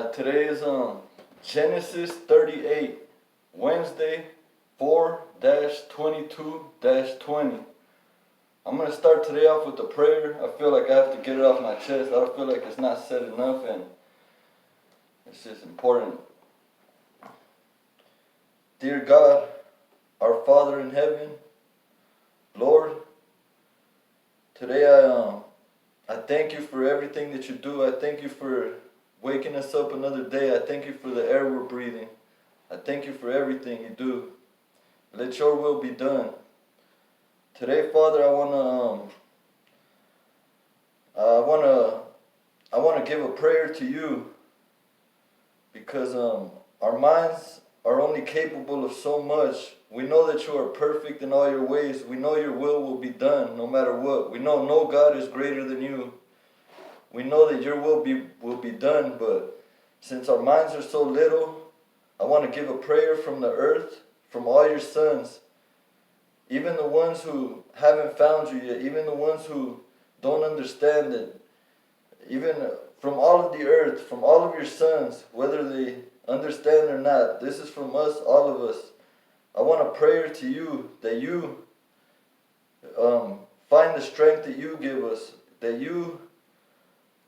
Today is Genesis 38, Wednesday 4-22-20. I'm going to start today off with a prayer. I feel like I have to get it off my chest. I don't feel like it's not said enough, and it's just important. Dear God, our Father in heaven, Lord, today I thank you for everything that you do. I thank you for waking us up another day. I thank you for the air we're breathing. I thank you for everything you do. Let your will be done. Today, Father, I wanna give a prayer to you because our minds are only capable of so much. We know that you are perfect in all your ways. We know your will be done no matter what. We know no God is greater than you. We know that your will be done, but since our minds are so little, I want to give a prayer from the earth, from all your sons, even the ones who haven't found you yet, even the ones who don't understand it, even from all of the earth, from all of your sons, whether they understand or not. This is from us, all of us. I want a prayer to you that you find the strength that you give us, that you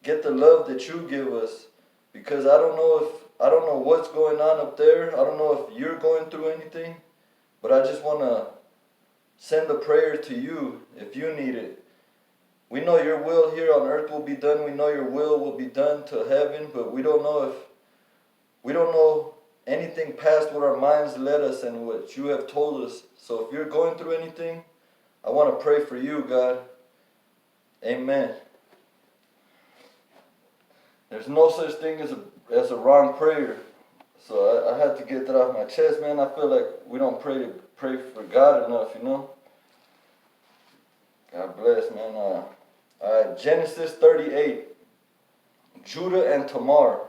get the love that you give us, because I don't know what's going on up there. I don't know if you're going through anything, but I just want to send a prayer to you if you need it. We know your will here on earth will be done. We know your will be done to heaven, but we don't know anything past what our minds led us and what you have told us. So if you're going through anything, I want to pray for you, God. Amen. There's no such thing as a wrong prayer. So I had to get that off my chest, man. I feel like we don't pray for God enough, you know. God bless, man. Genesis 38, Judah and Tamar.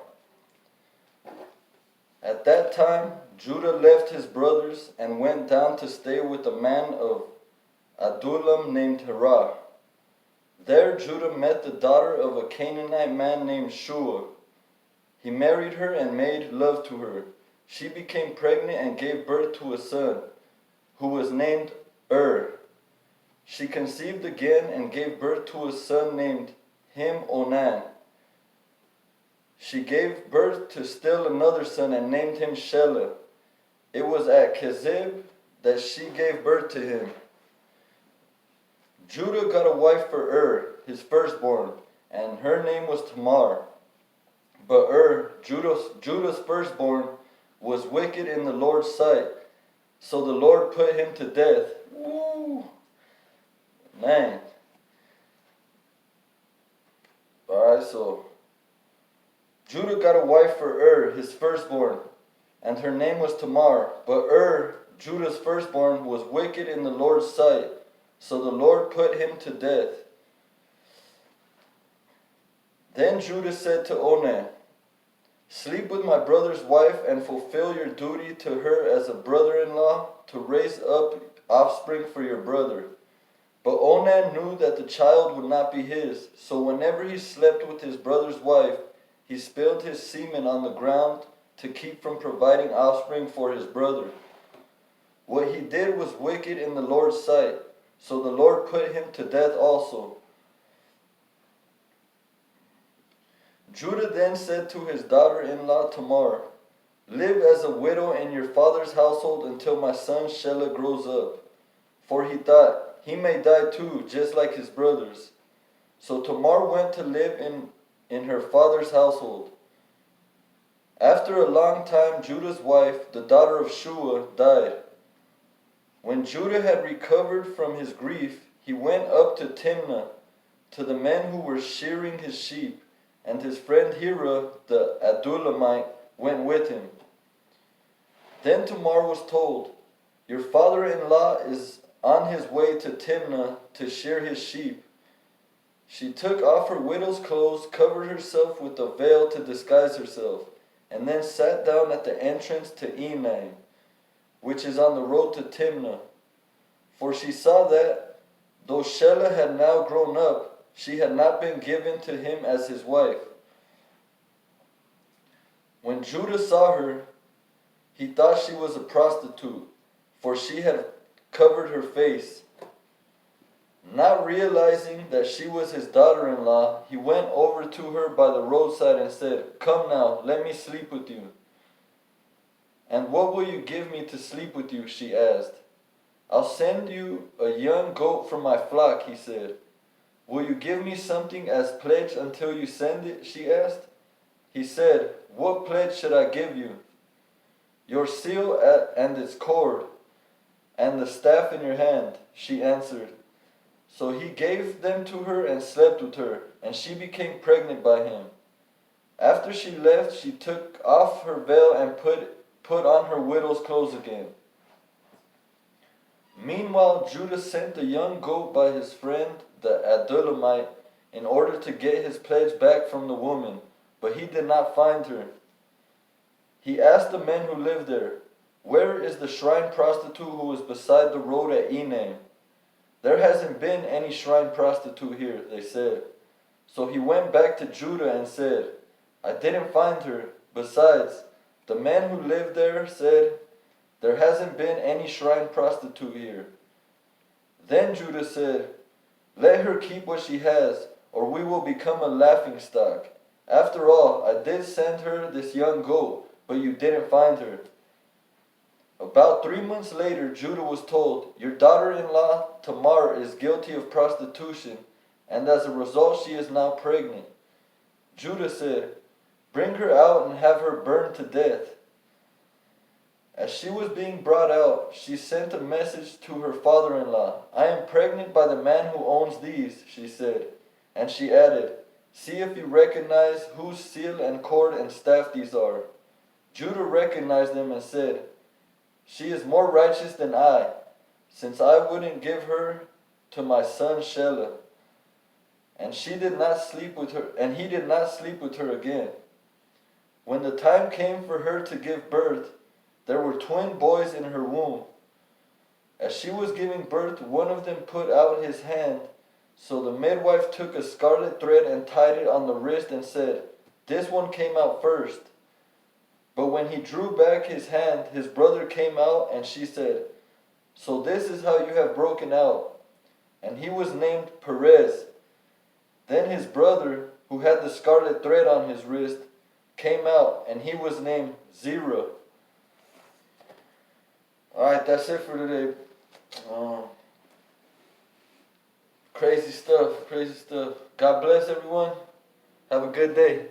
At that time, Judah left his brothers and went down to stay with a man of Adullam named Hirah. There Judah met the daughter of a Canaanite man named Shua. He married her and made love to her. She became pregnant and gave birth to a son, who was named She conceived again and gave birth to a son named him Onan. She gave birth to still another son and named him Shelah. It was at Kezib that she gave birth to him. Judah got a wife for his firstborn, and her name was Tamar. But Judah's firstborn, was wicked in the Lord's sight, so the Lord put him to death. Woo! Man. Alright, so Judah got a wife for his firstborn, and her name was Tamar. But Judah's firstborn, was wicked in the Lord's sight, so the Lord put him to death. Then Judah said to Onan, "Sleep with my brother's wife and fulfill your duty to her as a brother-in-law to raise up offspring for your brother." But Onan knew that the child would not be his, so whenever he slept with his brother's wife, he spilled his semen on the ground to keep from providing offspring for his brother. What he did was wicked in the Lord's sight, so the Lord put him to death also. Judah then said to his daughter-in-law Tamar, "Live as a widow in your father's household until my son Shelah grows up." For he thought, he may die too, just like his brothers. So Tamar went to live in her father's household. After a long time, Judah's wife, the daughter of Shua, died. When Judah had recovered from his grief, he went up to Timnah, to the men who were shearing his sheep, and his friend Hirah the Adullamite went with him. Then Tamar was told, "Your father-in-law is on his way to Timnah to shear his sheep." She took off her widow's clothes, covered herself with a veil to disguise herself, and then sat down at the entrance to Enaim, which is on the road to Timnah. For she saw that, though Shelah had now grown up, she had not been given to him as his wife. When Judah saw her, he thought she was a prostitute, for she had covered her face. Not realizing that she was his daughter-in-law, he went over to her by the roadside and said, "Come now, let me sleep with you." "And what will you give me to sleep with you?" she asked. "I'll send you a young goat from my flock," he said. "Will you give me something as pledge until you send it?" she asked. He said, "What pledge should I give you?" "Your seal and its cord, and the staff in your hand," she answered. So he gave them to her and slept with her, and she became pregnant by him. After she left, she took off her veil and put on her widow's clothes again. Meanwhile, Judah sent the young goat by his friend the Adullamite in order to get his pledge back from the woman, but he did not find her. He asked the men who lived there, "Where is the shrine prostitute who was beside the road at Enaim?" "There hasn't been any shrine prostitute here," they said. So he went back to Judah and said, "I didn't find her. Besides, the man who lived there said, 'There hasn't been any shrine prostitute here.'" Then Judah said, "Let her keep what she has, or we will become a laughingstock. After all, I did send her this young goat, but you didn't find her." About 3 months later, Judah was told, "Your daughter-in-law Tamar is guilty of prostitution, and as a result she is now pregnant." Judah said, "Bring her out and have her burned to death." As she was being brought out, she sent a message to her father-in-law. "I am pregnant by the man who owns these," she said. And she added, "See if you recognize whose seal and cord and staff these are." Judah recognized them and said, "She is more righteous than I, since I wouldn't give her to my son Shelah." And he did not sleep with her again. When the time came for her to give birth, there were twin boys in her womb. As she was giving birth, one of them put out his hand. So the midwife took a scarlet thread and tied it on the wrist and said, "This one came out first." But when he drew back his hand, his brother came out, and she said, "So this is how you have broken out." And he was named Perez. Then his brother, who had the scarlet thread on his wrist, came out, and he was named Zerah. Alright, that's it for today. Crazy stuff, crazy stuff. God bless everyone. Have a good day.